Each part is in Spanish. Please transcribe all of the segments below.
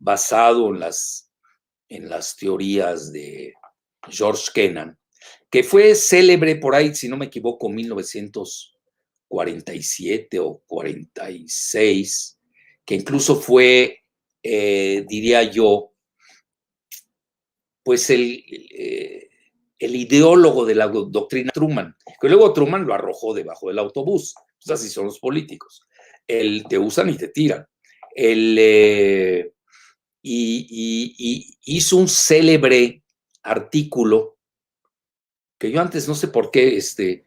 basado en las teorías de George Kennan, que fue célebre por ahí, si no me equivoco, 1947 o 46, que incluso fue, diría yo, pues el ideólogo de la doctrina Truman, que luego Truman lo arrojó debajo del autobús. Pues así son los políticos. Te usan y te tiran. Y hizo un célebre artículo que yo antes no sé por qué se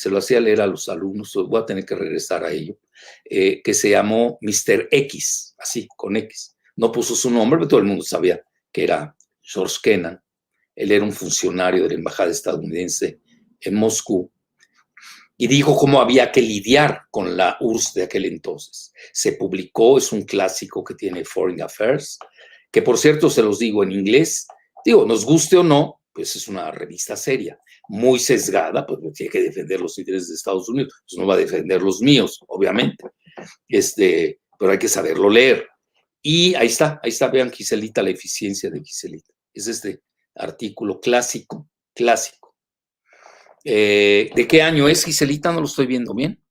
lo hacía leer a los alumnos, voy a tener que regresar a ello, que se llamó Mr. X, así, con X. No puso su nombre, pero todo el mundo sabía que era George Kennan. Él era un funcionario de la embajada estadounidense en Moscú y dijo cómo había que lidiar con la URSS de aquel entonces. Se publicó, es un clásico que tiene Foreign Affairs, que por cierto se los digo en inglés, digo, nos guste o no, pues es una revista seria, muy sesgada, pues tiene que defender los intereses de Estados Unidos, pues no va a defender los míos, obviamente, pero hay que saberlo leer. Y ahí está, vean Giselita, la eficiencia de Giselita. Es este artículo clásico. ¿De qué año es, Giselita? No lo estoy viendo bien.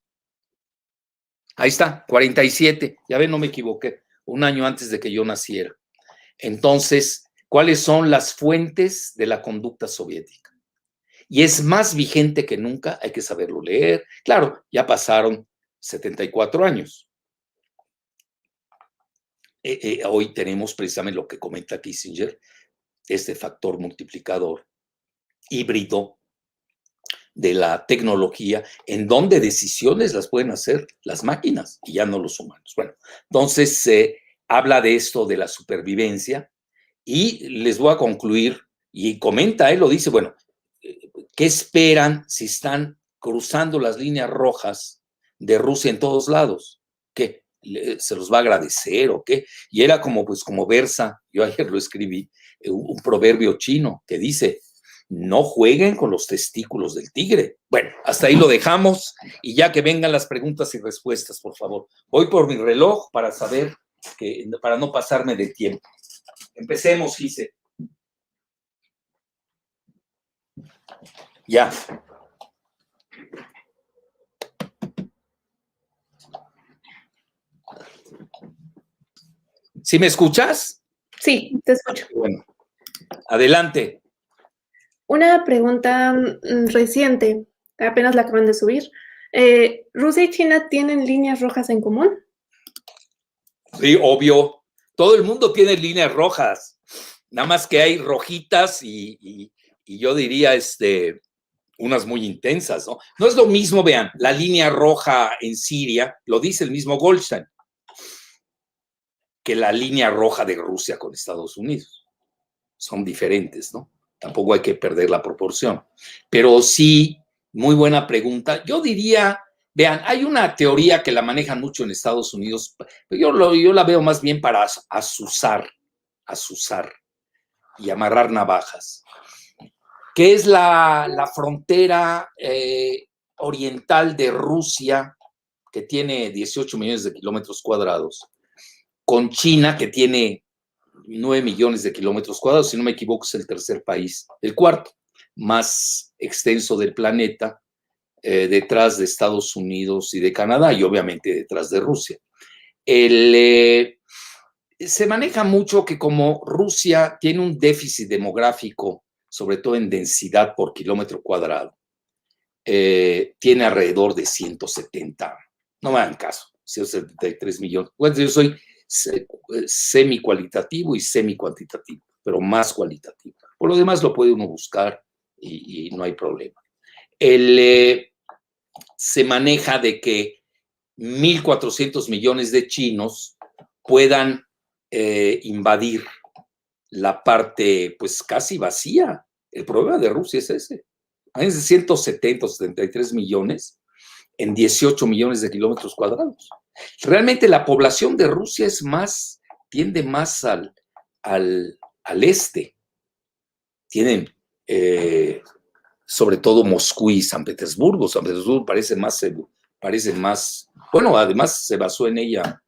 Ahí está, 47. Ya ven, no me equivoqué. Un año antes de que yo naciera. Entonces, ¿cuáles son las fuentes de la conducta soviética? Y es más vigente que nunca, hay que saberlo leer. Claro, ya pasaron 74 años. Hoy tenemos precisamente lo que comenta Kissinger, este factor multiplicador híbrido de la tecnología, en donde decisiones las pueden hacer las máquinas y ya no los humanos. Bueno, entonces habla de esto de la supervivencia y les voy a concluir, y comenta, él lo dice, bueno, ¿qué esperan si están cruzando las líneas rojas de Rusia en todos lados? ¿Qué? ¿Se los va a agradecer o qué? Y era como, pues, como versa, yo ayer lo escribí, un proverbio chino que dice, no jueguen con los testículos del tigre. Bueno, hasta ahí lo dejamos y ya que vengan las preguntas y respuestas, por favor. Voy por mi reloj para saber, para no pasarme de tiempo. Empecemos, Gise. Ya. ¿Sí me escuchas? Sí, te escucho. Bueno, adelante. Una pregunta reciente, apenas la acaban de subir. ¿Rusia y China tienen líneas rojas en común? Sí, obvio. Todo el mundo tiene líneas rojas. Nada más que hay rojitas y yo diría unas muy intensas, ¿no? No es lo mismo, vean, la línea roja en Siria, lo dice el mismo Goldstein, que la línea roja de Rusia con Estados Unidos. Son diferentes, ¿no? Tampoco hay que perder la proporción. Pero sí, muy buena pregunta. Yo diría, vean, hay una teoría que la manejan mucho en Estados Unidos, yo la veo más bien para azuzar y amarrar navajas, que es la frontera oriental de Rusia, que tiene 18 millones de kilómetros cuadrados, con China, que tiene 9 millones de kilómetros cuadrados, si no me equivoco, es el tercer país, el cuarto más extenso del planeta, detrás de Estados Unidos y de Canadá, y obviamente detrás de Rusia. Se maneja mucho que como Rusia tiene un déficit demográfico, sobre todo en densidad por kilómetro cuadrado, tiene alrededor de 170, no me hagan caso, 173 millones. Bueno, yo soy semi-cualitativo y semi-cuantitativo, pero más cualitativo. Por lo demás lo puede uno buscar y no hay problema. Se maneja de que 1.400 millones de chinos puedan invadir la parte pues casi vacía. El problema de Rusia es ese. Hay 170 o 73 millones en 18 millones de kilómetros cuadrados. Realmente la población de Rusia tiende más al este. Tienen sobre todo Moscú y San Petersburgo. San Petersburgo parece más, bueno, además se basó en ella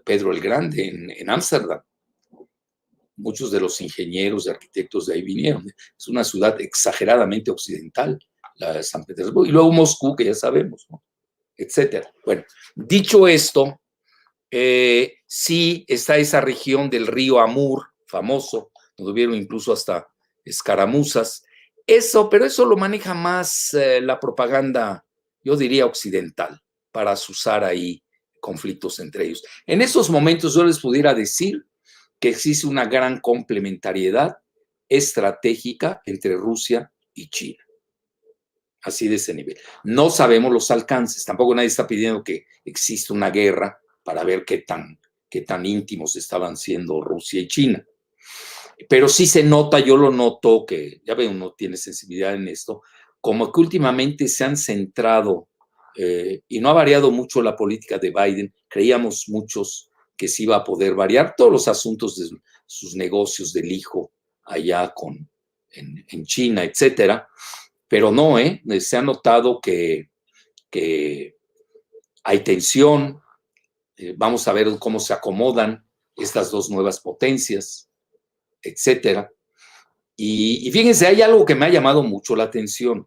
Pedro el Grande en Ámsterdam. muchos de los ingenieros y arquitectos de ahí vinieron. Es una ciudad exageradamente occidental, la de San Petersburgo, y luego Moscú, que ya sabemos, ¿no? Etcétera. Bueno, dicho esto, sí está esa región del río Amur, famoso, donde hubieron incluso hasta escaramuzas. Eso, pero eso lo maneja más la propaganda, yo diría, occidental, para azuzar ahí conflictos entre ellos. En esos momentos yo les pudiera decir que existe una gran complementariedad estratégica entre Rusia y China. Así de ese nivel. No sabemos los alcances, tampoco nadie está pidiendo que exista una guerra para ver qué tan íntimos estaban siendo Rusia y China. Pero sí se nota, yo lo noto, que ya ven, uno tiene sensibilidad en esto, como que últimamente se han centrado, y no ha variado mucho la política de Biden, creíamos muchos que se iba a poder variar todos los asuntos de sus negocios del hijo allá en China, etcétera, pero no, se ha notado que hay tensión, vamos a ver cómo se acomodan estas dos nuevas potencias, etcétera. Y fíjense, hay algo que me ha llamado mucho la atención.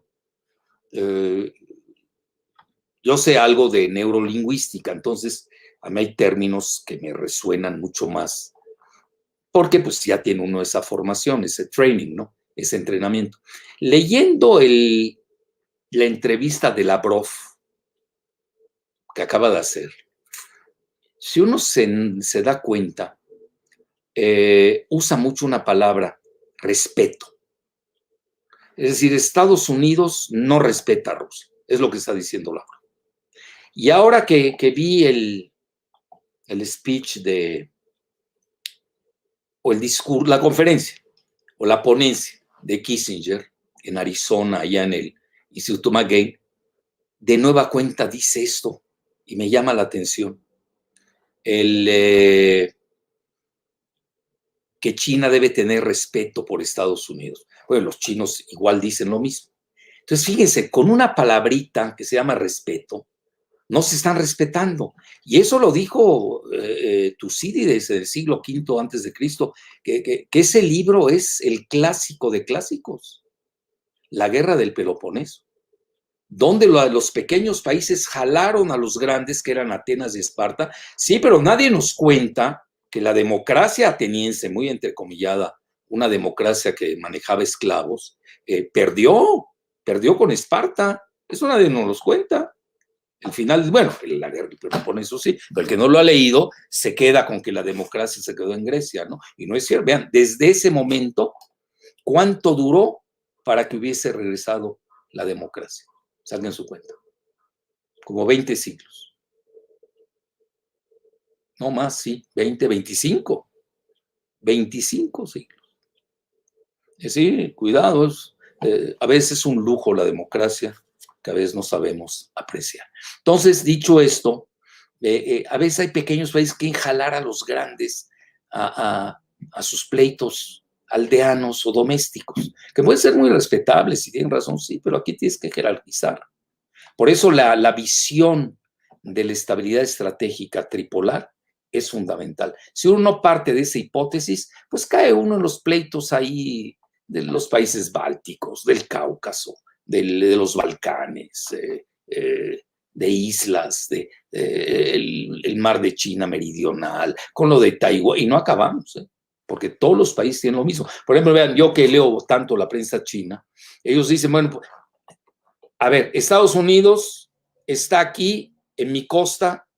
Yo sé algo de neurolingüística, entonces a mí hay términos que me resuenan mucho más, porque pues ya tiene uno esa formación, ese training, ¿no? Ese entrenamiento. Leyendo la entrevista de Lavrov que acaba de hacer, si uno se da cuenta, usa mucho una palabra, respeto. Es decir, Estados Unidos no respeta a Rusia, es lo que está diciendo Lavrov. Y ahora que vi el speech o el discurso, la conferencia, o la ponencia de Kissinger en Arizona, allá en el Instituto McCain, de nueva cuenta dice esto, y me llama la atención. Que China debe tener respeto por Estados Unidos. Bueno, los chinos igual dicen lo mismo. Entonces, fíjense, con una palabrita que se llama respeto, no se están respetando. Y eso lo dijo Tucídides del siglo V antes de Cristo, que ese libro es el clásico de clásicos, la guerra del Peloponeso, donde los pequeños países jalaron a los grandes, que eran Atenas y Esparta. Sí, pero nadie nos cuenta que la democracia ateniense, muy entrecomillada, una democracia que manejaba esclavos, perdió con Esparta. Eso nadie nos los cuenta. El final, bueno, la guerra del Peloponeso sí, pero el que no lo ha leído se queda con que la democracia se quedó en Grecia, ¿no? Y no es cierto. Vean, desde ese momento, ¿cuánto duró para que hubiese regresado la democracia? Saquen su cuenta. Como 20 siglos. No más, sí, 20, 25. 25 siglos. Sí, cuidado, a veces es un lujo la democracia que a veces no sabemos apreciar. Entonces, dicho esto, a veces hay pequeños países que jalar a los grandes a sus pleitos aldeanos o domésticos, que pueden ser muy respetables, si tienen razón, sí, pero aquí tienes que jerarquizar. Por eso la visión de la estabilidad estratégica tripolar es fundamental. Si uno no parte de esa hipótesis, pues cae uno en los pleitos ahí de los países bálticos, del Cáucaso, de los Balcanes, de islas, el mar de China meridional, con lo de Taiwán, y no acabamos, porque todos los países tienen lo mismo. Por ejemplo, vean, yo que leo tanto la prensa china, ellos dicen, bueno, a ver, Estados Unidos está aquí en mi costa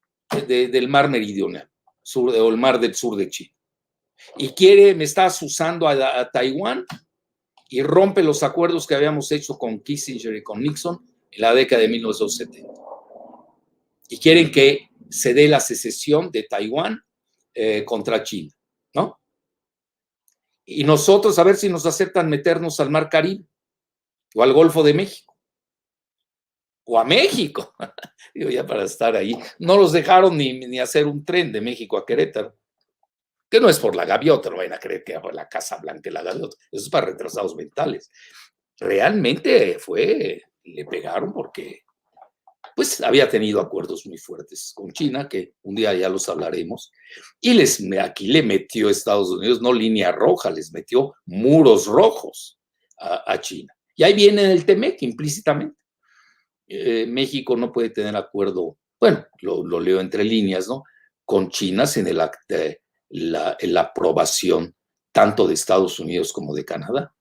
del mar meridional, o el mar del sur de China, y me está asusando a Taiwán y rompe los acuerdos que habíamos hecho con Kissinger y con Nixon en la década de 1970. Y quieren que se dé la secesión de Taiwán contra China, ¿no? Y nosotros a ver si nos aceptan meternos al Mar Caribe o al Golfo de México o a México. Digo, ya para estar ahí. No los dejaron ni hacer un tren de México a Querétaro, que no es por la gaviota, no vayan a creer que es por la Casa Blanca y la gaviota, eso es para retrasados mentales. Realmente le pegaron porque pues había tenido acuerdos muy fuertes con China, que un día ya los hablaremos, y aquí le metió Estados Unidos, no línea roja, les metió muros rojos a China. Y ahí viene el TEMEC implícitamente. México no puede tener acuerdo, bueno, lo leo entre líneas, ¿no? Con China sin la aprobación tanto de Estados Unidos como de Canadá.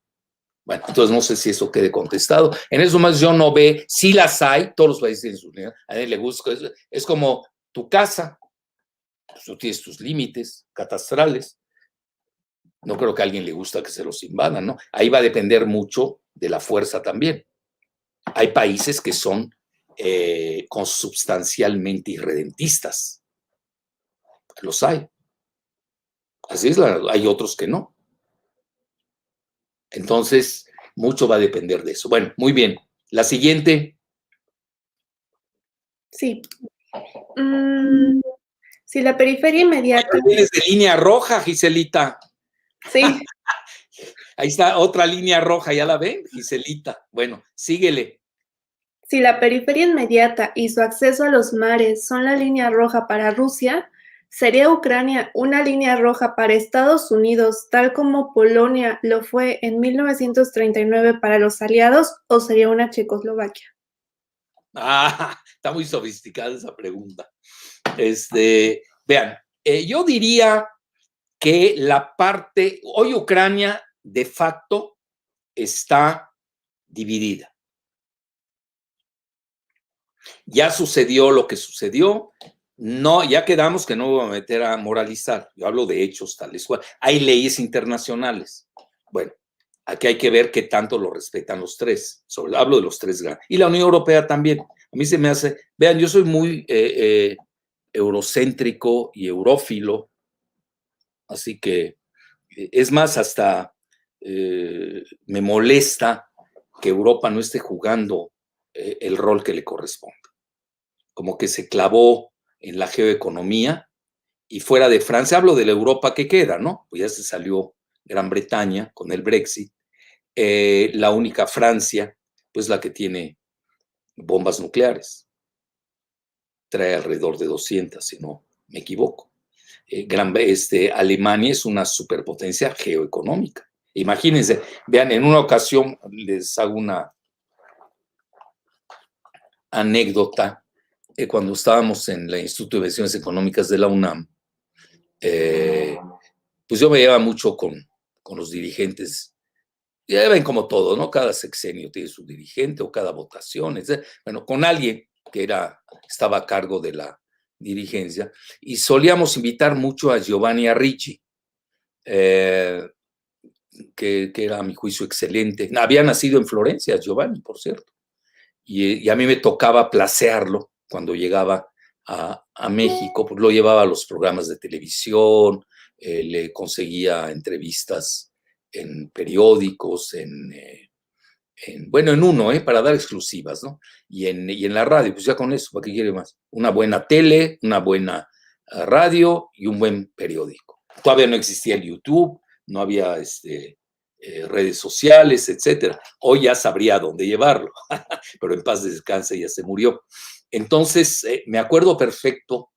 Bueno, entonces no sé si eso quede contestado. En eso más yo no ve, sí las hay, todos los países tienen sus líneas, a nadie le gusta, es como tu casa, pues tú tienes tus límites catastrales. No creo que a alguien le gusta que se los invadan, ¿no? Ahí va a depender mucho de la fuerza también. Hay países que son consubstancialmente irredentistas. Los hay. Así es, hay otros que no. Entonces, mucho va a depender de eso. Bueno, muy bien. La siguiente. Sí. Si la periferia inmediata. Tienes de línea roja, Giselita. Sí. Ahí está otra línea roja, ¿ya la ven, Giselita? Bueno, síguele. Si la periferia inmediata y su acceso a los mares son la línea roja para Rusia, ¿sería Ucrania una línea roja para Estados Unidos, tal como Polonia lo fue en 1939 para los aliados, o sería una Checoslovaquia? Está muy sofisticada esa pregunta. Vean, yo diría que hoy Ucrania de facto está dividida. Ya sucedió lo que sucedió, no, ya quedamos que no voy a meter a moralizar, yo hablo de hechos tales cual. Hay leyes internacionales. Bueno, aquí hay que ver qué tanto lo respetan los tres. Hablo de los tres grandes. Y la Unión Europea también. A mí se me hace, vean, yo soy muy eurocéntrico y eurófilo, así que es más, hasta me molesta que Europa no esté jugando el rol que le corresponde. Como que se clavó en la geoeconomía y fuera de Francia, hablo de la Europa que queda, ¿no? Pues ya se salió Gran Bretaña con el Brexit, la única Francia, pues la que tiene bombas nucleares, trae alrededor de 200, si no me equivoco. Alemania es una superpotencia geoeconómica. Imagínense, vean, en una ocasión les hago una anécdota, cuando estábamos en el Instituto de Investigaciones Económicas de la UNAM, pues yo me llevaba mucho con los dirigentes. Ya ven como todo, ¿no? Cada sexenio tiene su dirigente o cada votación, etc. Bueno, con alguien que estaba a cargo de la dirigencia y solíamos invitar mucho a Giovanni Arrighi, que era a mi juicio excelente. Había nacido en Florencia, Giovanni, por cierto. Y a mí me tocaba placearlo cuando llegaba a México, pues lo llevaba a los programas de televisión, le conseguía entrevistas en periódicos, bueno, en uno, para dar exclusivas, ¿no? Y en la radio, pues ya con eso, ¿para qué quiere más? Una buena tele, una buena radio y un buen periódico. Todavía no existía el YouTube, no había redes sociales, etcétera. Hoy ya sabría dónde llevarlo, pero en paz descanse, ya se murió. Entonces, me acuerdo perfecto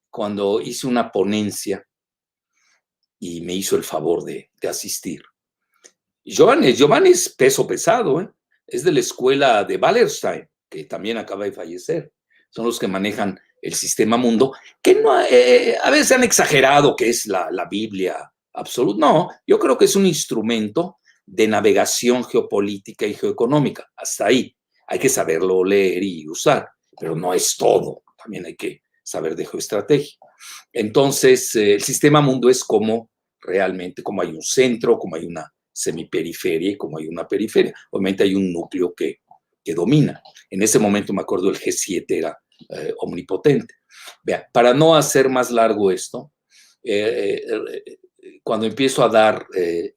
cuando hice una ponencia y me hizo el favor de asistir. Giovanni es peso pesado, es de la escuela de Wallerstein, que también acaba de fallecer. Son los que manejan el sistema mundo, que no, a veces han exagerado que es la Biblia absoluta. No, yo creo que es un instrumento de navegación geopolítica y geoeconómica. Hasta ahí hay que saberlo leer y usar, pero no es todo. También hay que saber de geoestrategia. Entonces, el sistema mundo es como realmente, como hay un centro, como hay una semiperiferia y como hay una periferia. Obviamente hay un núcleo que domina. En ese momento me acuerdo el G7 era omnipotente. Vean, para no hacer más largo esto, cuando empiezo a dar,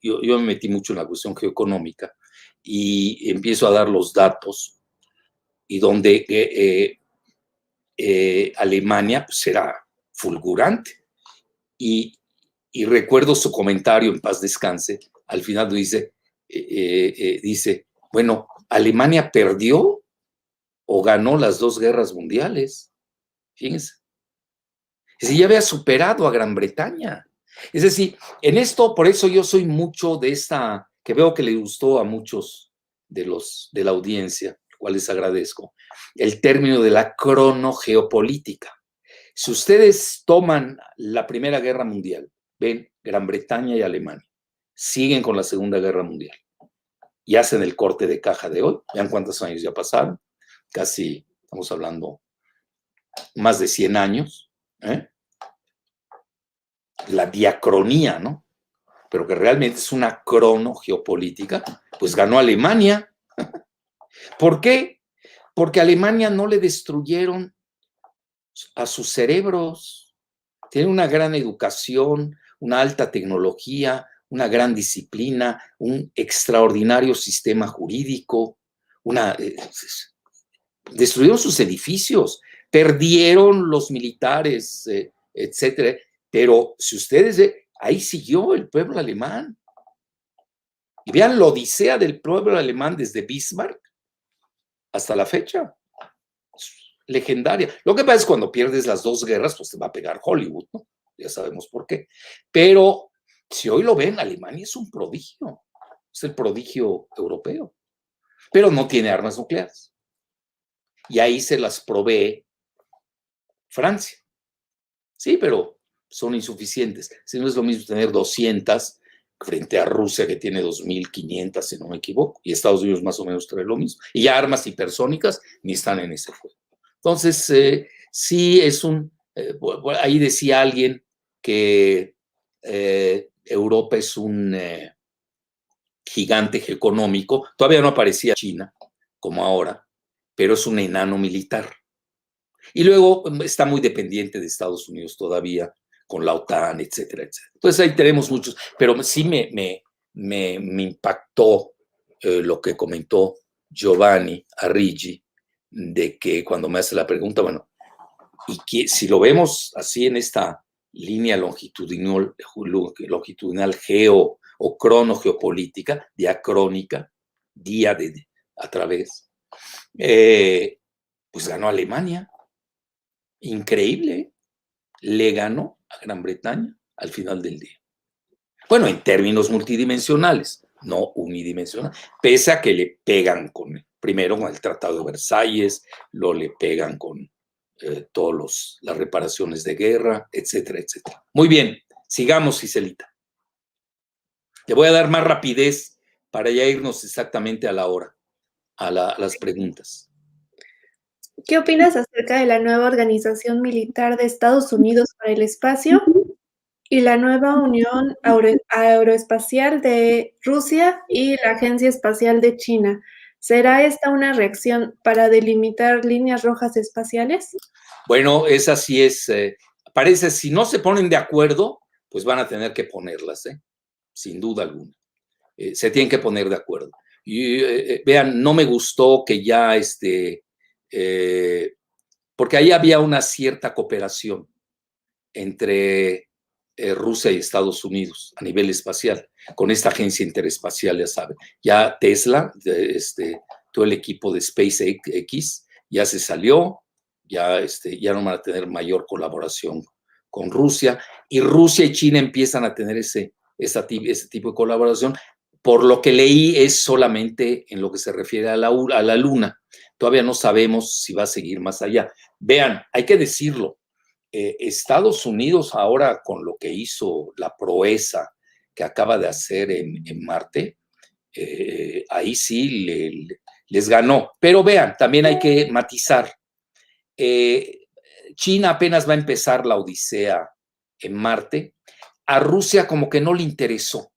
yo me metí mucho en la cuestión geoeconómica y empiezo a dar los datos y donde Alemania pues, era fulgurante. Y recuerdo su comentario, en paz descanse, al final dice, bueno, ¿Alemania perdió o ganó las 2 guerras mundiales. Fíjense. Es decir, ya había superado a Gran Bretaña. Es decir, en esto, por eso yo soy mucho de esta, que veo que le gustó a muchos de la audiencia, lo cual les agradezco, el término de la cronogeopolítica. Si ustedes toman la Primera Guerra Mundial, ven Gran Bretaña y Alemania, siguen con la Segunda Guerra Mundial y hacen el corte de caja de hoy, vean cuántos años ya pasaron, casi, estamos hablando, más de 100 años, la diacronía, ¿no? Pero que realmente es una cronogeopolítica, pues ganó Alemania. ¿Por qué? Porque a Alemania no le destruyeron a sus cerebros. Tiene una gran educación, una alta tecnología, una gran disciplina, un extraordinario sistema jurídico, destruyeron sus edificios, perdieron los militares, etcétera. Pero si ustedes ven, ahí siguió el pueblo alemán. Y vean la odisea del pueblo alemán desde Bismarck hasta la fecha. Legendaria. Lo que pasa es que cuando pierdes las 2 guerras, pues te va a pegar Hollywood, ¿no? Ya sabemos por qué. Pero si hoy lo ven, Alemania es un prodigio. Es el prodigio europeo. Pero no tiene armas nucleares. Y ahí se las provee Francia. Sí, pero son insuficientes. Si no es lo mismo tener 200 frente a Rusia, que tiene 2.500, si no me equivoco, y Estados Unidos más o menos trae lo mismo. Y ya armas hipersónicas ni están en ese juego. Entonces, sí es ahí decía alguien que Europa es un gigante económico, todavía no aparecía China como ahora, pero es un enano militar. Y luego está muy dependiente de Estados Unidos todavía, con la OTAN, etcétera, etcétera. Entonces ahí tenemos muchos, pero sí me impactó lo que comentó Giovanni Arrighi, de que cuando me hace la pregunta, bueno, y que si lo vemos así en esta línea longitudinal geo o cronogeopolítica, diacrónica, día a través, pues ganó Alemania. Increíble, le ganó a Gran Bretaña al final del día. Bueno, en términos multidimensionales, no unidimensionales, pese a que le pegan primero con el Tratado de Versalles, luego le pegan con todas las reparaciones de guerra, etcétera, etcétera. Muy bien, sigamos, Giselita. Le voy a dar más rapidez para ya irnos exactamente a la hora, a las preguntas. ¿Qué opinas acerca de la nueva organización militar de Estados Unidos para el espacio y la nueva Unión Aeroespacial de Rusia y la Agencia Espacial de China? ¿Será esta una reacción para delimitar líneas rojas espaciales? Bueno, esa sí es, parece, si no se ponen de acuerdo, pues van a tener que ponerlas, sin duda alguna. Se tienen que poner de acuerdo. Y vean, no me gustó que ya porque ahí había una cierta cooperación entre Rusia y Estados Unidos a nivel espacial, con esta agencia interespacial, ya saben. Ya Tesla, todo el equipo de SpaceX ya se salió, ya no van a tener mayor colaboración con Rusia, y Rusia y China empiezan a tener ese tipo de colaboración. Por lo que leí, es solamente en lo que se refiere a la Luna. Todavía no sabemos si va a seguir más allá. Vean, hay que decirlo, Estados Unidos ahora con lo que hizo la proeza que acaba de hacer en Marte, ahí sí les ganó. Pero vean, también hay que matizar. China apenas va a empezar la odisea en Marte. A Rusia como que no le interesó.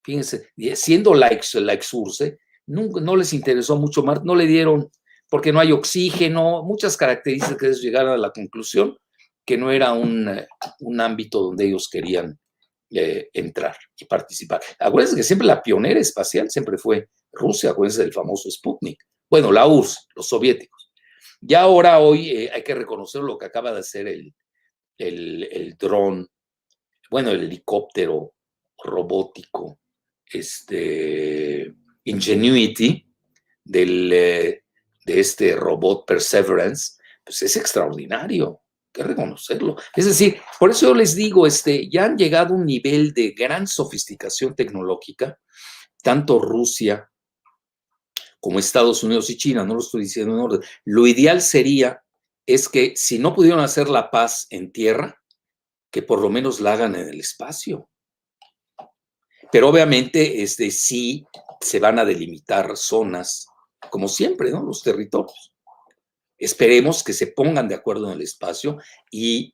Fíjense, siendo la ex-URSS, no les interesó mucho Marte, no le dieron, porque no hay oxígeno, muchas características que ellos llegaron a la conclusión que no era un ámbito donde ellos querían entrar y participar. Acuérdense que siempre la pionera espacial siempre fue Rusia, acuérdense del famoso Sputnik. Bueno, la URSS, los soviéticos. Ya ahora, hoy, hay que reconocer lo que acaba de hacer el dron, bueno, el helicóptero robótico, Ingenuity, del de este robot Perseverance, pues es extraordinario, hay que reconocerlo. Es decir, por eso yo les digo, ya han llegado a un nivel de gran sofisticación tecnológica, tanto Rusia como Estados Unidos y China, no lo estoy diciendo en orden. Lo ideal sería es que si no pudieron hacer la paz en tierra, que por lo menos la hagan en el espacio. Pero obviamente sí se van a delimitar zonas, como siempre, ¿no? Los territorios. Esperemos que se pongan de acuerdo en el espacio y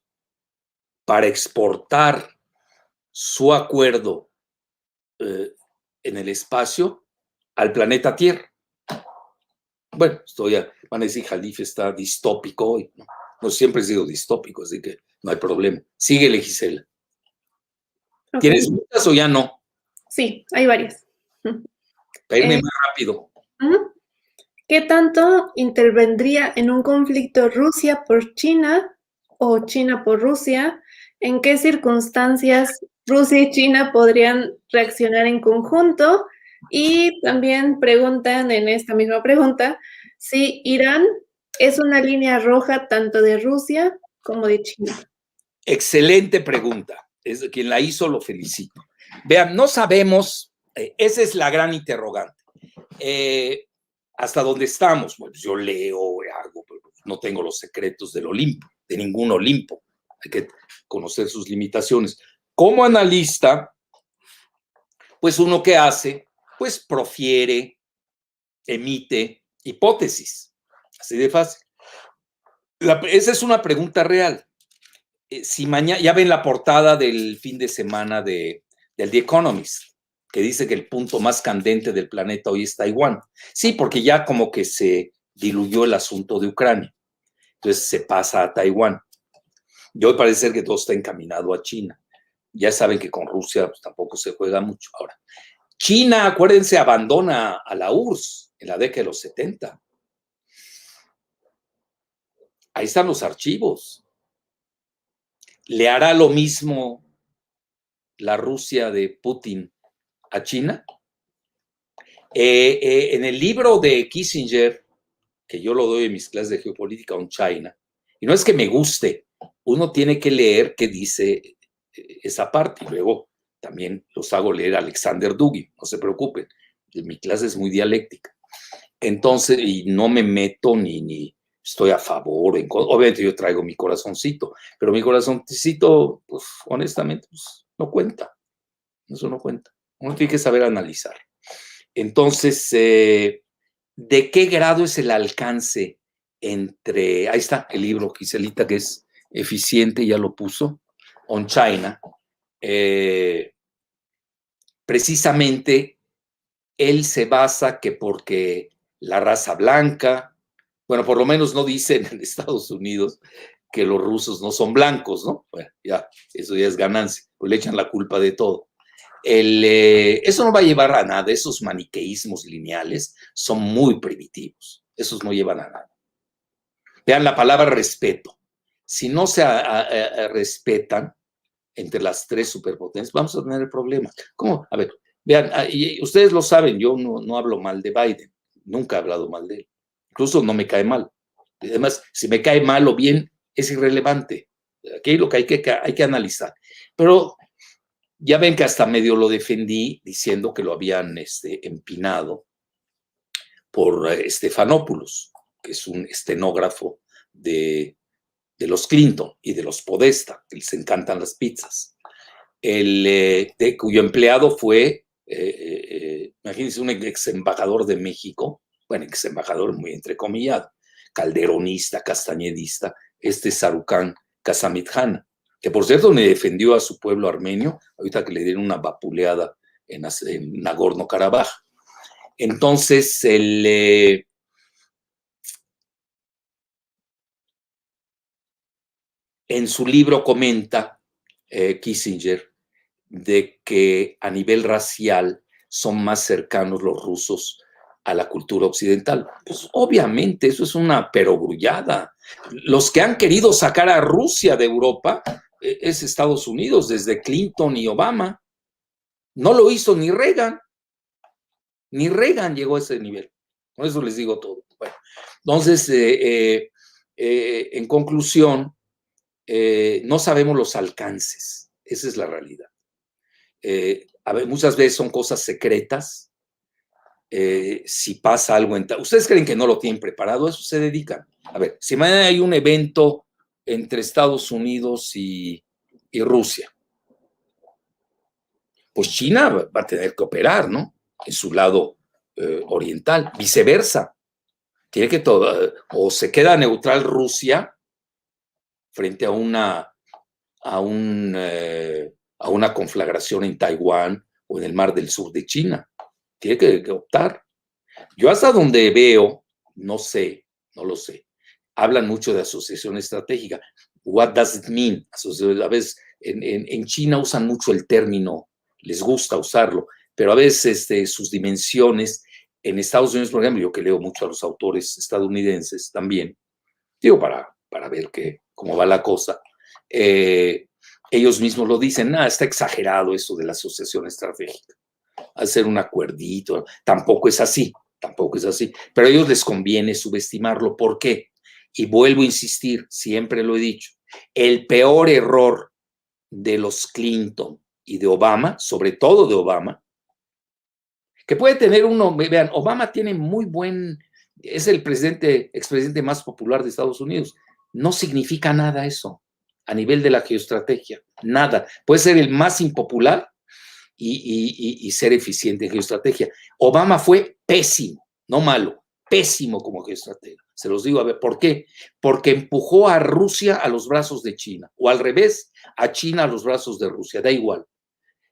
para exportar su acuerdo en el espacio al planeta Tierra. Bueno, van a decir, Jalife está distópico hoy, ¿no? No siempre he sido distópico, así que no hay problema. Síguele, Gisela. Ok. ¿Tienes muchas o ya no? Sí, hay varias. Para irme más rápido. ¿Qué tanto intervendría en un conflicto Rusia por China o China por Rusia? ¿En qué circunstancias Rusia y China podrían reaccionar en conjunto? Y también preguntan en esta misma pregunta si Irán es una línea roja tanto de Rusia como de China. Excelente pregunta. Es quien la hizo, lo felicito. Vean, no sabemos, esa es la gran interrogante. ¿Hasta dónde estamos? Pues yo leo, hago, pero no tengo los secretos del Olimpo, de ningún Olimpo. Hay que conocer sus limitaciones. Como analista, pues uno que hace, pues profiere, emite hipótesis. Así de fácil. Esa es una pregunta real. Si mañana, ya ven la portada del fin de semana del The Economist, que dice que el punto más candente del planeta hoy es Taiwán. Sí, porque ya como que se diluyó el asunto de Ucrania. Entonces se pasa a Taiwán. Y hoy parece ser que todo está encaminado a China. Ya saben que con Rusia pues, tampoco se juega mucho. Ahora, China, acuérdense, abandona a la URSS en la década de los 70. Ahí están los archivos. ¿Le hará lo mismo la Rusia de Putin a China? En el libro de Kissinger, que yo lo doy en mis clases de geopolítica on China, y no es que me guste, uno tiene que leer qué dice esa parte, y luego también los hago leer a Alexander Dugin, no se preocupen, mi clase es muy dialéctica. Entonces, y no me meto ni estoy a favor, obviamente yo traigo mi corazoncito, pero mi corazoncito, pues honestamente, pues, no cuenta, eso no cuenta, uno tiene que saber analizar. Entonces, ¿de qué grado es el alcance entre, ahí está el libro, Giselita, que es eficiente, ya lo puso, on China, precisamente él se basa que porque la raza blanca, bueno, por lo menos no dicen en Estados Unidos que los rusos no son blancos, ¿no? Bueno, ya, eso ya es ganancia, pues le echan la culpa de todo. Eso no va a llevar a nada, esos maniqueísmos lineales son muy primitivos, esos no llevan a nada. Vean la palabra respeto. Si no se respetan entre las tres superpotencias, vamos a tener el problema. ¿Cómo? A ver, vean, y ustedes lo saben, yo no hablo mal de Biden, nunca he hablado mal de él, incluso no me cae mal. Además, si me cae mal o bien, es irrelevante. Aquí hay lo que hay que analizar. Pero ya ven que hasta medio lo defendí diciendo que lo habían empinado por Stephanopoulos, que es un estenógrafo de los Clinton y de los Podesta, que les encantan las pizzas. Cuyo empleado fue, imagínense, un ex embajador de México, bueno, ex embajador muy entrecomillado, calderonista, castañedista, Sarukhan Kasamitjana, que por cierto le defendió a su pueblo armenio, ahorita que le dieron una vapuleada en Nagorno-Karabaj. Entonces, en su libro comenta Kissinger de que a nivel racial son más cercanos los rusos a la cultura occidental. Pues obviamente eso es una perogrullada. Los que han querido sacar a Rusia de Europa es Estados Unidos, desde Clinton y Obama. No lo hizo ni Reagan. Ni Reagan llegó a ese nivel. Con eso les digo todo. Bueno, entonces, en conclusión, no sabemos los alcances. Esa es la realidad. Muchas veces son cosas secretas. Si pasa algo ¿ustedes creen que no lo tienen preparado? A eso se dedican. A ver, si mañana hay un evento entre Estados Unidos y Rusia, pues China va a tener que operar, ¿no? En su lado oriental. Viceversa. Tiene que o se queda neutral Rusia frente a una conflagración en Taiwán o en el Mar del Sur de China. Tiene que optar. Yo hasta donde veo, no sé, no lo sé, hablan mucho de asociación estratégica. What does it mean? A veces en China usan mucho el término, les gusta usarlo, pero a veces sus dimensiones, en Estados Unidos, por ejemplo, yo que leo mucho a los autores estadounidenses también, digo, para ver cómo va la cosa, ellos mismos lo dicen, está exagerado eso de la asociación estratégica, hacer un acuerdito, tampoco es así, pero a ellos les conviene subestimarlo. ¿Por qué? Y vuelvo a insistir, siempre lo he dicho, el peor error de los Clinton y de Obama, sobre todo de Obama, que puede tener vean, Obama tiene es el expresidente más popular de Estados Unidos. No significa nada eso a nivel de la geoestrategia, nada. Puede ser el más impopular y ser eficiente en geoestrategia. Obama fue pésimo, no malo, pésimo como geoestratega. Se los digo, a ver, ¿por qué? Porque empujó a Rusia a los brazos de China, o al revés, a China a los brazos de Rusia, da igual.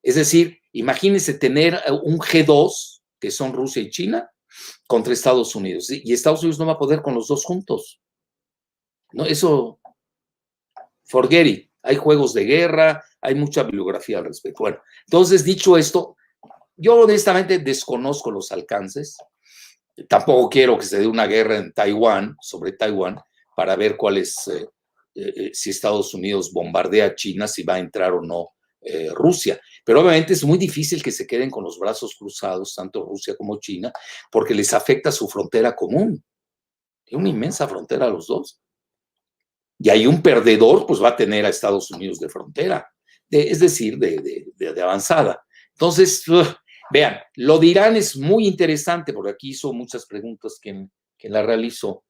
Es decir, imagínense tener un G2, que son Rusia y China, contra Estados Unidos. Y Estados Unidos no va a poder con los dos juntos. No, eso, forget it. Hay juegos de guerra, hay mucha bibliografía al respecto. Bueno, entonces, dicho esto, yo honestamente desconozco los alcances. Tampoco quiero que se dé una guerra en Taiwán, sobre Taiwán, para ver cuál es, si Estados Unidos bombardea a China, si va a entrar o no Rusia. Pero obviamente es muy difícil que se queden con los brazos cruzados, tanto Rusia como China, porque les afecta su frontera común. Tiene una inmensa frontera a los dos. Y hay un perdedor, pues va a tener a Estados Unidos de frontera, es decir, de avanzada. Entonces, vean, lo de Irán es muy interesante, porque aquí hizo muchas preguntas que la realizó,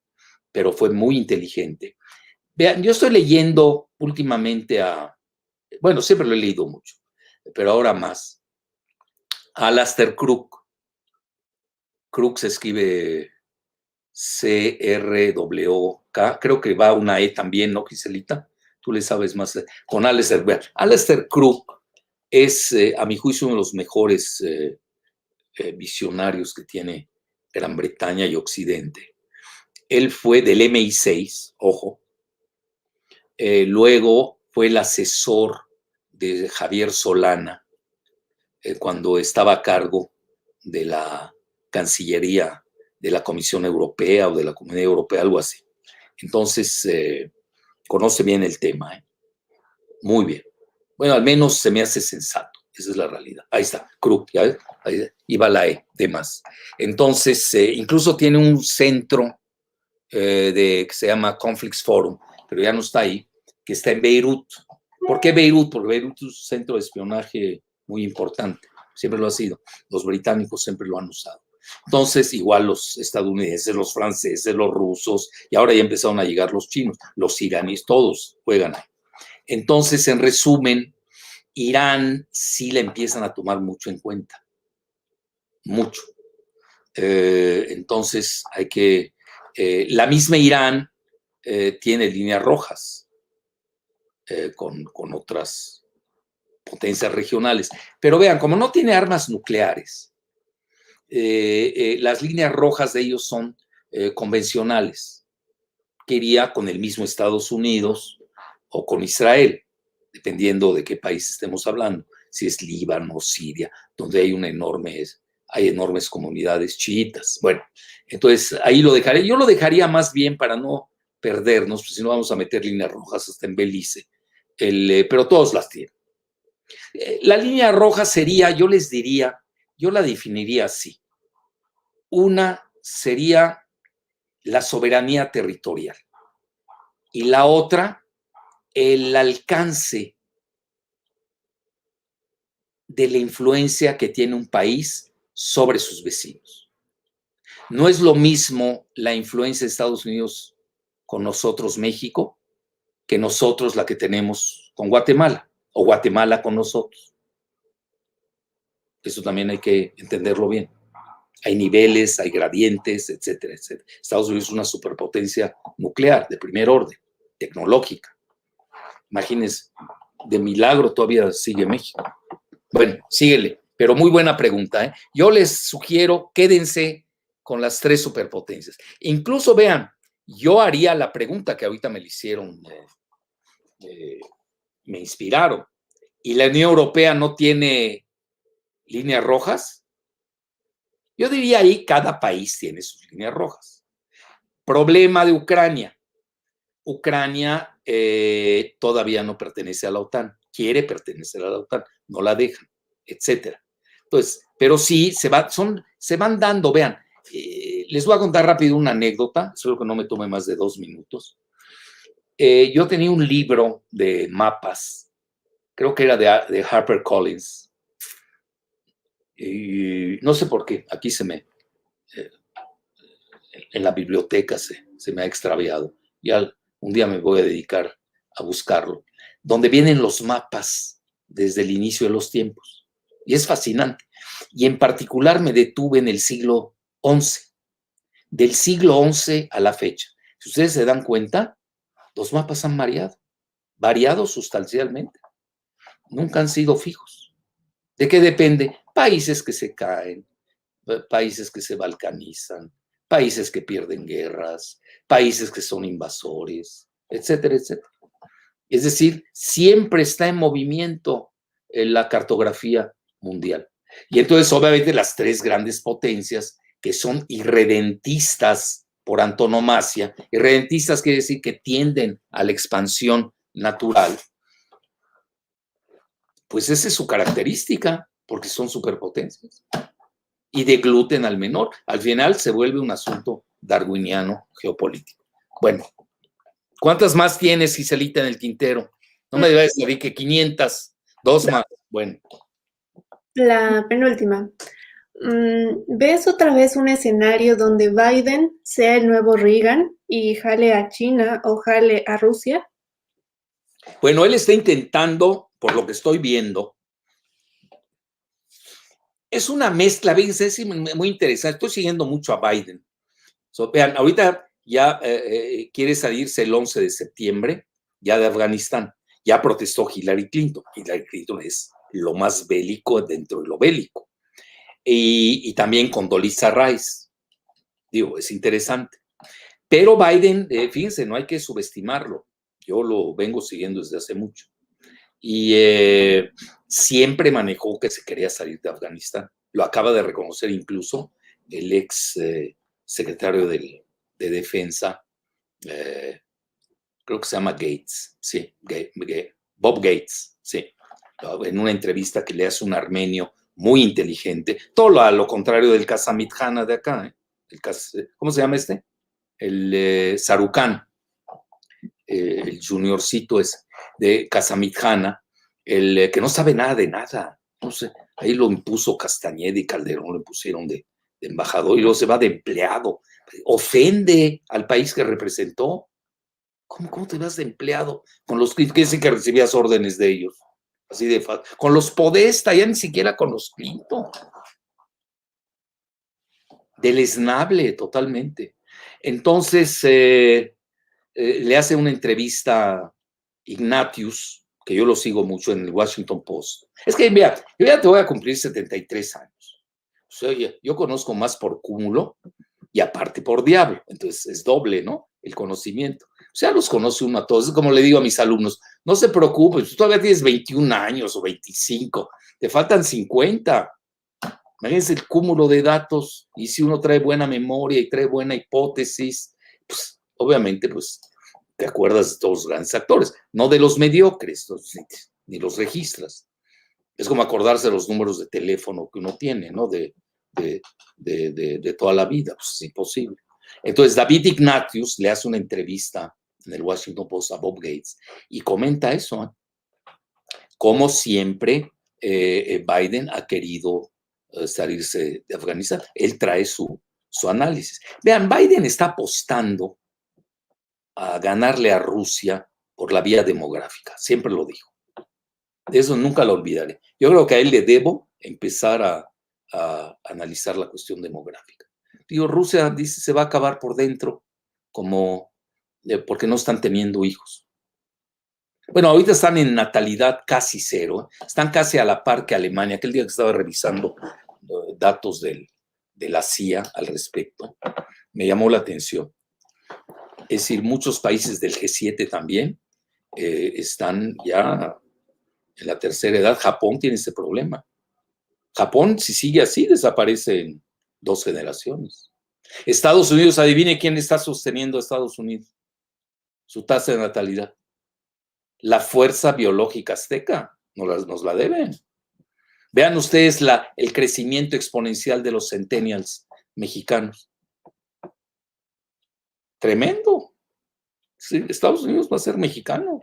pero fue muy inteligente. Vean, yo estoy leyendo últimamente bueno, siempre lo he leído mucho, pero ahora más, a Alastair Crooke. Crooke se escribe C-R-W-K, creo que va una E también, ¿no, Giselita? Tú le sabes más. Con Alastair. Alastair Crooke es, a mi juicio, uno de los mejores visionarios que tiene Gran Bretaña y Occidente. Él fue del MI6, ojo. Luego fue el asesor de Javier Solana cuando estaba a cargo de la Cancillería de la Comisión Europea o de la Comunidad Europea, algo así. Entonces, conoce bien el tema, muy bien. Bueno, al menos se me hace sensato, esa es la realidad. Ahí está, Krug, ¿ya ves? Ahí va la E, de más. Entonces, incluso tiene un centro que se llama Conflicts Forum, pero ya no está ahí, que está en Beirut. ¿Por qué Beirut? Porque Beirut es un centro de espionaje muy importante, siempre lo ha sido. Los británicos siempre lo han usado. Entonces, igual los estadounidenses, los franceses, los rusos, y ahora ya empezaron a llegar los chinos, los iraníes, todos juegan ahí. Entonces, en resumen, Irán sí la empiezan a tomar mucho en cuenta, mucho. Entonces, la misma Irán tiene líneas rojas con otras potencias regionales. Pero vean, como no tiene armas nucleares, las líneas rojas de ellos son convencionales, que iría con el mismo Estados Unidos o con Israel, dependiendo de qué país estemos hablando, si es Líbano o Siria, donde hay enormes comunidades chiitas. Bueno, entonces ahí lo dejaré. Yo lo dejaría más bien para no perdernos, pues si no vamos a meter líneas rojas hasta en Belice, pero todos las tienen. La línea roja sería, yo la definiría así. Una sería la soberanía territorial. Y la otra, el alcance de la influencia que tiene un país sobre sus vecinos. No es lo mismo la influencia de Estados Unidos con nosotros, México, que nosotros la que tenemos con Guatemala, o Guatemala con nosotros. Eso también hay que entenderlo bien. Hay niveles, hay gradientes, etcétera, etcétera. Estados Unidos es una superpotencia nuclear de primer orden, tecnológica. Imagínense, de milagro todavía sigue México. Bueno, síguele, pero muy buena pregunta, ¿eh? Yo les sugiero, quédense con las tres superpotencias. Incluso vean, yo haría la pregunta que ahorita me la hicieron, me inspiraron. ¿Y la Unión Europea no tiene líneas rojas? Yo diría ahí cada país tiene sus líneas rojas. Problema de Ucrania. Ucrania todavía no pertenece a la OTAN, quiere pertenecer a la OTAN, no la dejan, etcétera. Entonces, pero sí, se van dando, vean, les voy a contar rápido una anécdota, espero que no me tome más de 2 minutos. Yo tenía un libro de mapas, creo que era de HarperCollins, y no sé por qué, aquí en la biblioteca se me ha extraviado, ya un día me voy a dedicar a buscarlo, donde vienen los mapas desde el inicio de los tiempos. Y es fascinante. Y en particular me detuve en el siglo XI. Del siglo XI a la fecha. Si ustedes se dan cuenta, los mapas han variado sustancialmente. Nunca han sido fijos. ¿De qué depende? Países que se caen, países que se balcanizan, países que pierden guerras, países que son invasores, etcétera, etcétera. Es decir, siempre está en movimiento la cartografía mundial. Y entonces, obviamente, las tres grandes potencias que son irredentistas por antonomasia, irredentistas quiere decir que tienden a la expansión natural, pues esa es su característica, porque son superpotencias. Y degluten al menor. Al final se vuelve un asunto darwiniano geopolítico. Bueno, ¿cuántas más tienes, Giselita, en el tintero? No me debes decir que 500, 2 más. Bueno. La penúltima. ¿Ves otra vez un escenario donde Biden sea el nuevo Reagan y jale a China o jale a Rusia? Bueno, él está intentando, por lo que estoy viendo, es una mezcla, es muy interesante. Estoy siguiendo mucho a Biden. Vean, ahorita ya quiere salirse el 11 de septiembre, ya de Afganistán. Ya protestó Hillary Clinton. Hillary Clinton es lo más bélico dentro de lo bélico. Y también Condoleezza Rice. Digo, es interesante. Pero Biden, fíjense, no hay que subestimarlo. Yo lo vengo siguiendo desde hace mucho. Y siempre manejó que se quería salir de Afganistán. Lo acaba de reconocer incluso el ex secretario de Defensa, creo que se llama Gates, sí, Bob Gates, sí, en una entrevista que le hace un armenio muy inteligente, todo lo contrario del Casamidjana de acá, ¿cómo se llama este? El Sarucán, el juniorcito es de Casamidjana, el que no sabe nada de nada, no sé, ahí lo impuso Castañeda y Calderón, lo pusieron de embajador y luego se va de empleado, ofende al país que representó. ¿Cómo te vas de empleado con los que dicen que recibías órdenes de ellos? Así de fácil. Con los Podesta, ya ni siquiera con los Clinton. Deleznable totalmente. Entonces, le hace una entrevista Ignatius, que yo lo sigo mucho en el Washington Post. Es que, mira, yo ya te voy a cumplir 73 años. O sea, yo conozco más por cúmulo y aparte por diablo. Entonces, es doble, ¿no? El conocimiento. O sea, los conoce uno a todos. Es como le digo a mis alumnos, no se preocupen, tú todavía tienes 21 años o 25, te faltan 50. Imagínense el cúmulo de datos y si uno trae buena memoria y trae buena hipótesis, pues obviamente pues te acuerdas de todos los grandes actores, no de los mediocres, ni los registras. Es como acordarse de los números de teléfono que uno tiene, ¿no? De de toda la vida, pues es imposible. Entonces David Ignatius le hace una entrevista en el Washington Post a Bob Gates y comenta eso, como siempre Biden ha querido salirse de Afganistán. Él trae su análisis. Vean, Biden está apostando a ganarle a Rusia por la vía demográfica, siempre lo dijo. De eso nunca lo olvidaré. Yo creo que a él le debo empezar a analizar la cuestión demográfica. Digo, Rusia dice se va a acabar por dentro como porque no están teniendo hijos. Bueno, ahorita están en natalidad casi cero, están casi a la par que Alemania. Aquel día que estaba revisando datos de la CIA al respecto, me llamó la atención. Es decir, muchos países del G7 también están ya en la tercera edad. Japón tiene ese problema. Japón, si sigue así, desaparece en 2 generaciones. Estados Unidos, adivine quién está sosteniendo a Estados Unidos. Su tasa de natalidad. La fuerza biológica azteca nos la deben. Vean ustedes el crecimiento exponencial de los centennials mexicanos. Tremendo. Sí, Estados Unidos va a ser mexicano,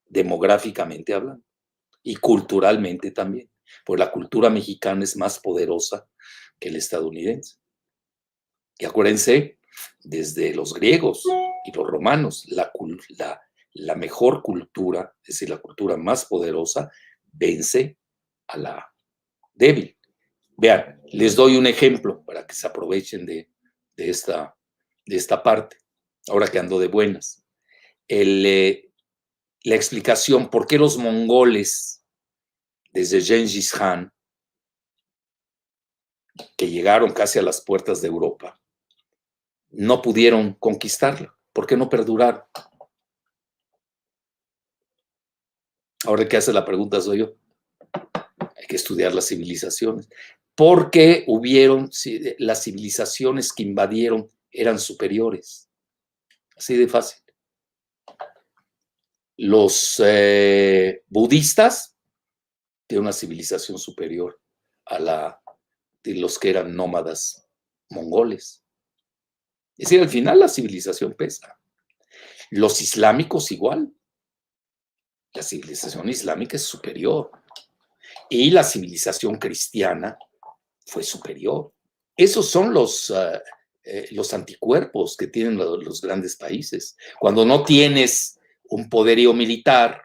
demográficamente hablando, y culturalmente también, pues la cultura mexicana es más poderosa que la estadounidense. Y acuérdense, desde los griegos y los romanos, la mejor cultura, es decir, la cultura más poderosa, vence a la débil. Vean, les doy un ejemplo para que se aprovechen de esta parte, ahora que ando de buenas. La explicación por qué los mongoles, desde Gengis Khan, que llegaron casi a las puertas de Europa, no pudieron conquistarla. ¿Por qué no perduraron? Ahora que hace la pregunta soy yo. Hay que estudiar las civilizaciones. Porque las civilizaciones que invadieron eran superiores. Así de fácil. Los budistas tienen una civilización superior a la de los que eran nómadas mongoles. Es decir, al final la civilización pesa. Los islámicos igual. La civilización islámica es superior. Y la civilización cristiana fue superior. Esos son los anticuerpos que tienen los grandes países. Cuando no tienes un poderío militar,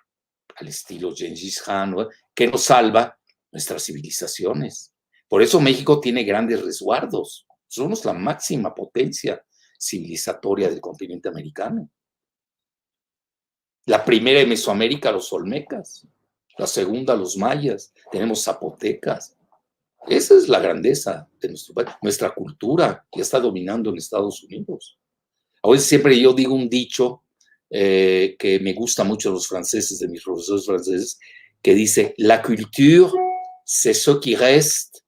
al estilo Gengis Khan, ¿no?, que nos salva nuestras civilizaciones. Por eso México tiene grandes resguardos. Somos la máxima potencia civilizatoria del continente americano. La primera en Mesoamérica, los olmecas. La segunda, los mayas. Tenemos zapotecas. Esa es la grandeza de nuestro país. Nuestra cultura ya está dominando en Estados Unidos. A veces siempre yo digo un dicho que me gusta mucho de los franceses, de mis profesores franceses, que dice: la culture, c'est ce qui reste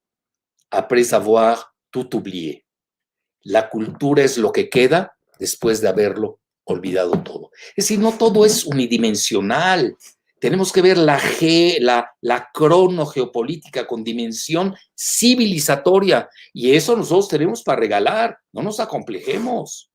après avoir tout oublié. La cultura es lo que queda después de haberlo olvidado todo. Es decir, no todo es unidimensional. Tenemos que ver la cronogeopolítica con dimensión civilizatoria. Y eso nosotros tenemos para regalar. No nos acomplejemos.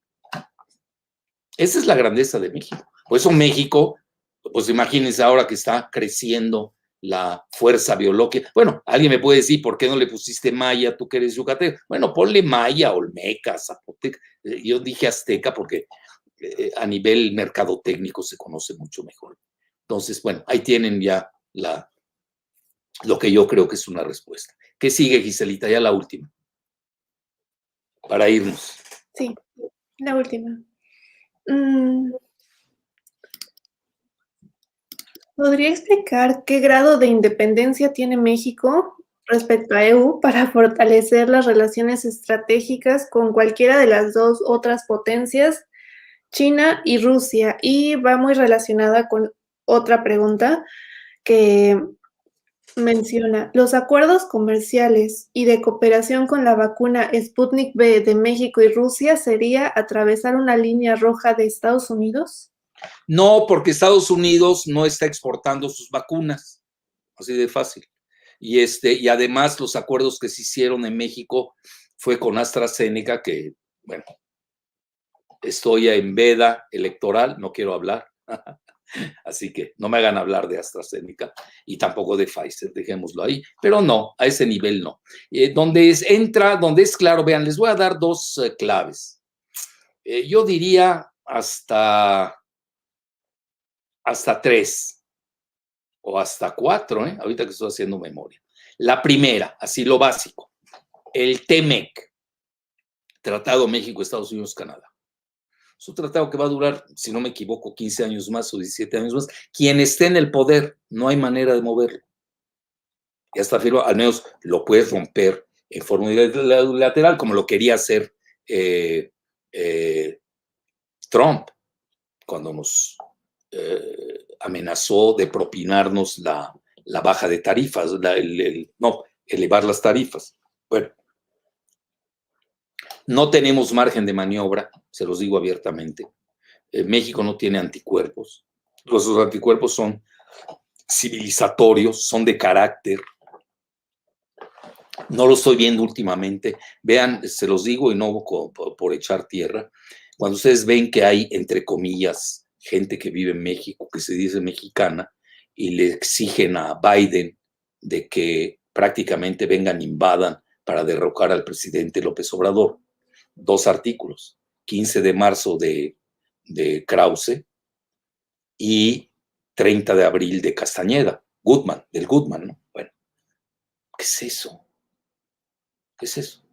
Esa es la grandeza de México. Por eso México, pues imagínense ahora que está creciendo la fuerza biológica. Bueno, alguien me puede decir, ¿por qué no le pusiste maya, tú que eres yucateco? Bueno, ponle maya, olmeca, zapoteca. Yo dije azteca porque a nivel mercadotécnico se conoce mucho mejor. Entonces, bueno, ahí tienen ya lo que yo creo que es una respuesta. ¿Qué sigue, Giselita? Ya la última. Para irnos. Sí, la última. ¿Podría explicar qué grado de independencia tiene México respecto a EU para fortalecer las relaciones estratégicas con cualquiera de las dos otras potencias, China y Rusia? Y va muy relacionada con otra pregunta que menciona: los acuerdos comerciales y de cooperación con la vacuna Sputnik V de México y Rusia sería atravesar una línea roja de Estados Unidos. No, porque Estados Unidos no está exportando sus vacunas. Así de fácil. Y además los acuerdos que se hicieron en México fue con AstraZeneca, que, bueno, estoy en veda electoral, no quiero hablar. Así que no me hagan hablar de AstraZeneca y tampoco de Pfizer, dejémoslo ahí, pero no, a ese nivel no. Donde es claro, vean, les voy a dar dos claves. Yo diría hasta 3 o hasta 4, ahorita que estoy haciendo memoria. La primera, así lo básico, el TEMEC, Tratado México, Estados Unidos, Canadá. Es un tratado que va a durar, si no me equivoco, 15 años más o 17 años más. Quien esté en el poder, no hay manera de moverlo. Ya está firmado, al menos lo puedes romper en forma unilateral, como lo quería hacer Trump, cuando nos amenazó de propinarnos la baja de tarifas, elevar las tarifas. Bueno, no tenemos margen de maniobra, se los digo abiertamente. México no tiene anticuerpos. Los anticuerpos son civilizatorios, son de carácter. No lo estoy viendo últimamente. Vean, se los digo y no por echar tierra. Cuando ustedes ven que hay, entre comillas, gente que vive en México, que se dice mexicana, y le exigen a Biden de que prácticamente vengan, invadan para derrocar al presidente López Obrador. 2 artículos, 15 de marzo de Krause y 30 de abril de Castañeda, del Goodman, ¿no? Bueno, ¿qué es eso? ¿Qué es eso?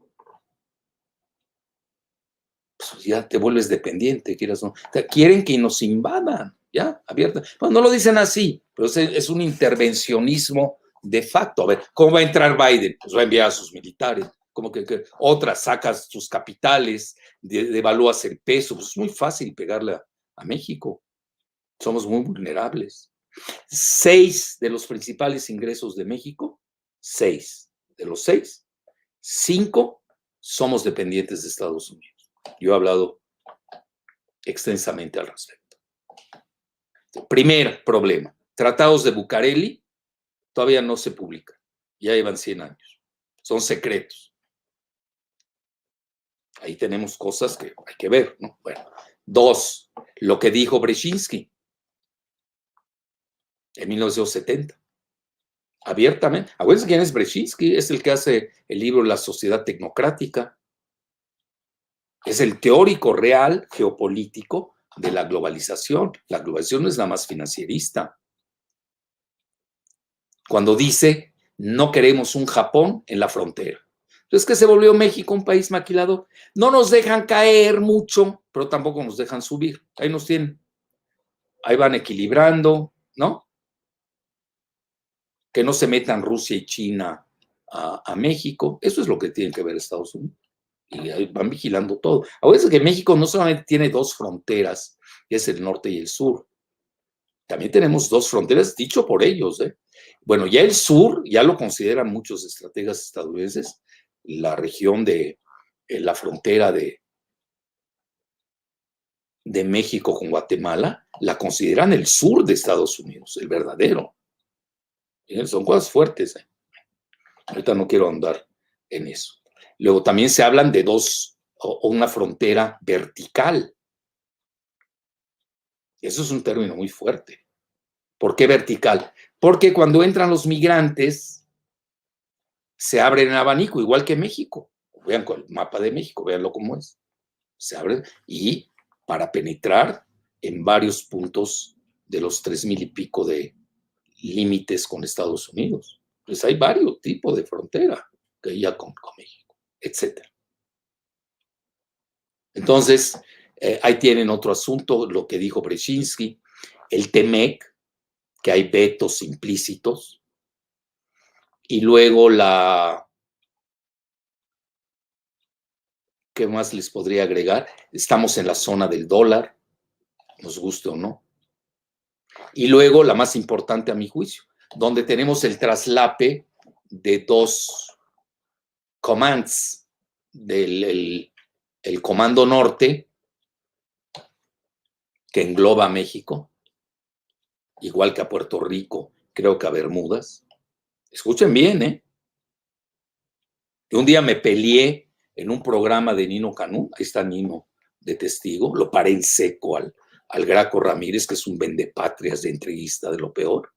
Pues ya te vuelves dependiente, quieras o no. O sea, quieren que nos invadan, ya, abierta. Bueno, no lo dicen así, pero es un intervencionismo de facto. A ver, ¿cómo va a entrar Biden? Pues va a enviar a sus militares. Como que otras, sacas tus capitales, devalúas el peso. Pues es muy fácil pegarle a México. Somos muy vulnerables. 6 de los principales ingresos de México, 6 de los 6, 5 somos dependientes de Estados Unidos. Yo he hablado extensamente al respecto. Primer problema, tratados de Bucareli todavía no se publican, ya llevan 100 años, son secretos. Ahí tenemos cosas que hay que ver, ¿no? Bueno, 2, lo que dijo Brzezinski en 1970. Abiertamente. Acuérdense quién es Brzezinski, es el que hace el libro La Sociedad Tecnocrática. Es el teórico real geopolítico de la globalización. La globalización no es nada más financierista. Cuando dice, no queremos un Japón en la frontera. Entonces, ¿qué se volvió México un país maquilador? No nos dejan caer mucho, pero tampoco nos dejan subir. Ahí nos tienen. Ahí van equilibrando, ¿no? Que no se metan Rusia y China a México. Eso es lo que tienen que ver Estados Unidos. Y ahí van vigilando todo. Ahora es que México no solamente tiene 2 fronteras, que es el norte y el sur. También tenemos 2 fronteras, dicho por ellos. Bueno, ya el sur, ya lo consideran muchos estrategas estadounidenses, la región de la frontera de México con Guatemala, la consideran el sur de Estados Unidos, el verdadero. Son cosas fuertes. Ahorita no quiero andar en eso. Luego también se hablan de una frontera vertical. Eso es un término muy fuerte. ¿Por qué vertical? Porque cuando entran los migrantes, se abren el abanico, igual que México. Vean con el mapa de México, véanlo cómo es. Se abren y para penetrar en varios puntos de los 3,000 y pico de límites con Estados Unidos. Pues hay varios tipos de frontera que ya con México, etc. Entonces, ahí tienen otro asunto, lo que dijo Brzezinski, el TEMEC, que hay vetos implícitos, y luego ¿qué más les podría agregar? Estamos en la zona del dólar, nos guste o no. Y luego la más importante a mi juicio, donde tenemos el traslape de 2 commands, el Comando Norte, que engloba a México, igual que a Puerto Rico, creo que a Bermudas, Escuchen bien, ¿eh? Yo un día me peleé en un programa de Nino Canú, ahí está Nino de testigo, lo paré en seco al Graco Ramírez, que es un vendepatrias de entrevista de lo peor,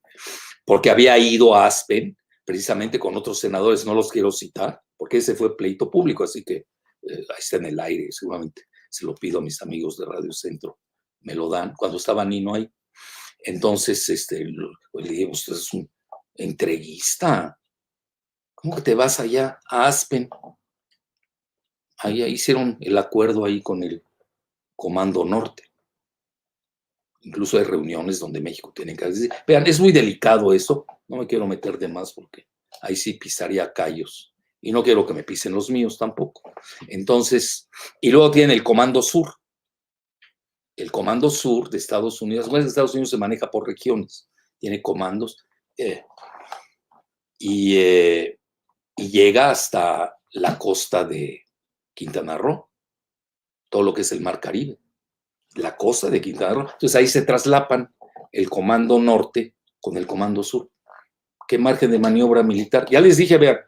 porque había ido a Aspen precisamente con otros senadores, no los quiero citar, porque ese fue pleito público, así que ahí está en el aire, seguramente se lo pido a mis amigos de Radio Centro, me lo dan, cuando estaba Nino ahí. Entonces, le digo, usted es un entreguista, ¿cómo que te vas allá a Aspen? Ahí hicieron el acuerdo ahí con el Comando Norte. Incluso hay reuniones donde México tiene que decir, vean, es muy delicado eso, no me quiero meter de más porque ahí sí pisaría callos y no quiero que me pisen los míos tampoco. Entonces, y luego tiene el Comando Sur. El Comando Sur de Estados Unidos, bueno, Estados Unidos se maneja por regiones, tiene comandos y llega hasta la costa de Quintana Roo, todo lo que es el Mar Caribe. La costa de Quintana Roo. Entonces ahí se traslapan el Comando Norte con el Comando Sur. ¿Qué margen de maniobra militar? Ya les dije, vean,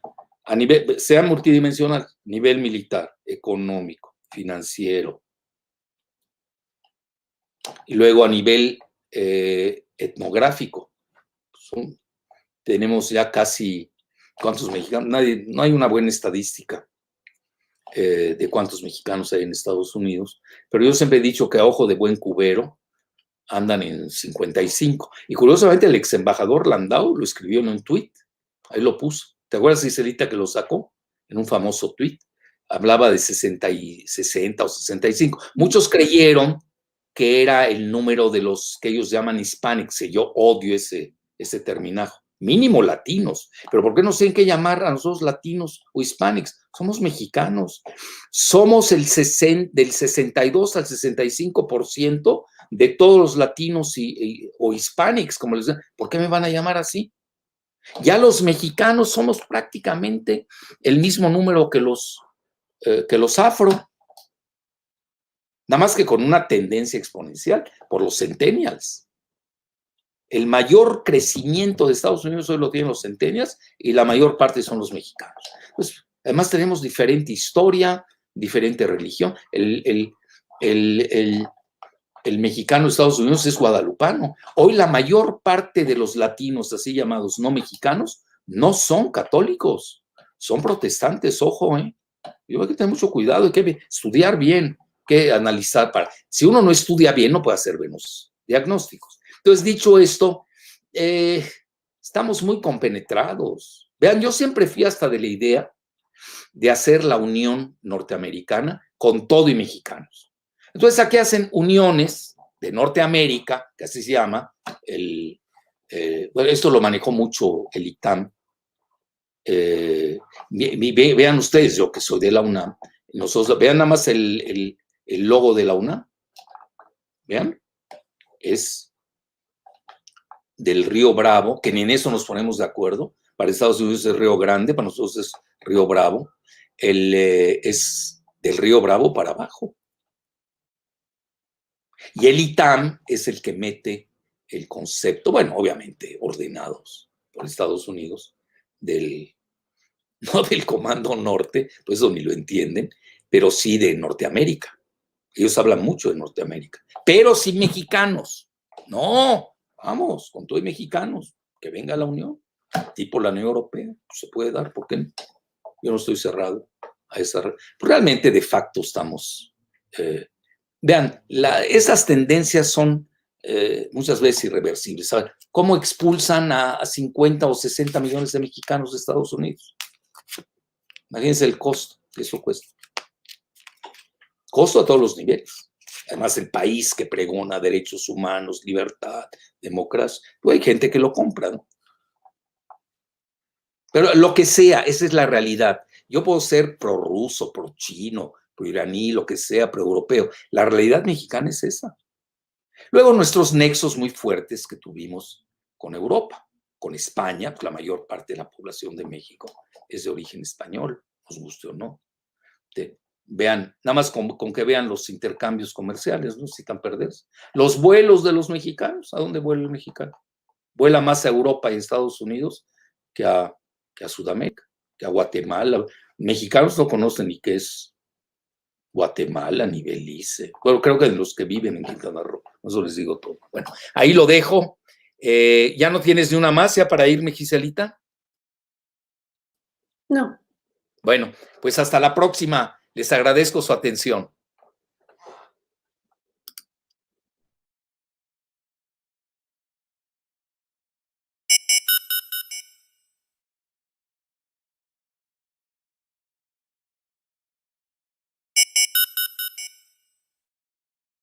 a nivel, sea multidimensional, nivel militar, económico, financiero, y luego a nivel etnográfico. Tenemos ya casi, ¿cuántos mexicanos? No hay una buena estadística de cuántos mexicanos hay en Estados Unidos, pero yo siempre he dicho que a ojo de buen cubero andan en 55. Y curiosamente el ex embajador Landau lo escribió en un tuit, ahí lo puso. ¿Te acuerdas, Iselita, que lo sacó en un famoso tuit? Hablaba de 60 o 65. Muchos creyeron que era el número de los que ellos llaman hispanics, y yo odio ese terminajo. Mínimo latinos, pero ¿por qué no sé en qué llamar a nosotros latinos o hispanics? Somos mexicanos, somos del 62 al 65% de todos los latinos o hispanics, como les dicen. ¿Por qué me van a llamar así? Ya los mexicanos somos prácticamente el mismo número que los afro, nada más que con una tendencia exponencial por los centennials. El mayor crecimiento de Estados Unidos hoy lo tienen los centennials y la mayor parte son los mexicanos. Pues, además tenemos diferente historia, diferente religión. El mexicano de Estados Unidos es guadalupano. Hoy la mayor parte de los latinos, así llamados no mexicanos, no son católicos, son protestantes, ojo, Yo hay que tener mucho cuidado, hay que estudiar bien, hay que analizar. Si uno no estudia bien, no puede hacer buenos diagnósticos. Entonces, dicho esto, estamos muy compenetrados. Vean, yo siempre fui hasta de la idea de hacer la Unión Norteamericana con todo y mexicanos. Entonces, aquí hacen uniones de Norteamérica, que así se llama, bueno, esto lo manejó mucho el ITAM. Vean ustedes, yo que soy de la UNAM, nosotros, vean nada más el logo de la UNAM. Vean, es del Río Bravo, que ni en eso nos ponemos de acuerdo. Para Estados Unidos es Río Grande, para nosotros es Río Bravo. Es del Río Bravo para abajo. Y el ITAM es el que mete el concepto, bueno, obviamente ordenados por Estados Unidos, no del Comando Norte, pues eso ni lo entienden, pero sí de Norteamérica. Ellos hablan mucho de Norteamérica, pero sin mexicanos. No, vamos, con todo y mexicanos, que venga la Unión, tipo la Unión Europea, pues se puede dar, ¿por qué no? Yo no estoy cerrado a esa. Realmente, de facto, estamos. Vean, esas tendencias son muchas veces irreversibles. ¿Saben? ¿Cómo expulsan a 50 o 60 millones de mexicanos de Estados Unidos? Imagínense el costo que eso cuesta. Costo a todos los niveles. Además, el país que pregona derechos humanos, libertad, democracia, pues hay gente que lo compra, ¿no? Pero lo que sea, esa es la realidad. Yo puedo ser prorruso, pro-chino, pro-iraní, lo que sea, pro-europeo. La realidad mexicana es esa. Luego, nuestros nexos muy fuertes que tuvimos con Europa, con España, pues la mayor parte de la población de México es de origen español, nos guste o no. Vean, nada más con que vean los intercambios comerciales, no necesitan perderse. Los vuelos de los mexicanos, ¿a dónde vuela el mexicano? Vuela más a Europa y Estados Unidos que a Sudamérica, que a Guatemala. Mexicanos no conocen ni qué es Guatemala, ni Belice. Bueno, creo que los que viven en Quintana Roo, eso les digo todo. Bueno, ahí lo dejo. ¿Ya no tienes ni una más ya para irme, Giselita? No. Bueno, pues hasta la próxima. Les agradezco su atención.